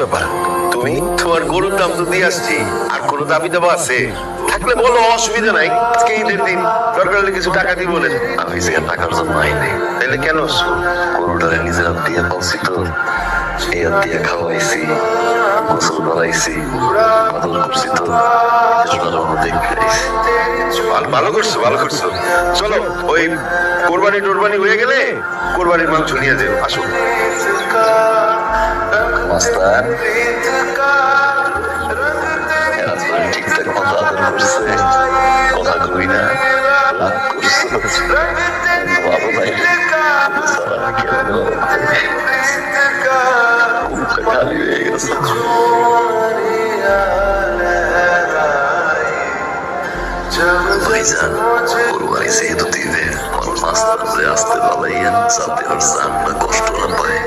ব্যাপার? তুমি তোমার গরুর দাম তো দিয়ে আসছি, আর কোনো দাবি দেওয়া আছে থাকলে বলো, অসুবিধা নাই। আজকে ঈদের দিন, দরকার হলে কিছু টাকা দিব বলে। আমি যে টাকার জন্য আইনি, তাহলে কেন আসছো? গরুটারে নিজের হাত দিয়ে পালছি তো, এই হাত দিয়ে খাওয়াইছি, গোসল করাইছি, আদর করছি তো, এজন্য দেখতে আইছি। ভালো করছো, ভালো করছো। চলো, ওই কোরবানি হয়ে গেলে কোরবানির মাংস নিয়ে যাও। আসো মাস্টার ঠিকঠাক মতো আদর করছে, কথা কই না, রাগ করছো, ভালো লাগে খালি হয়ে গেছে। ভাইজান কোরবানি যেহেতু দিবে, মাস্টার আসতে পালাইয়েন, যাতে আর জানটা কষ্ট না পায়।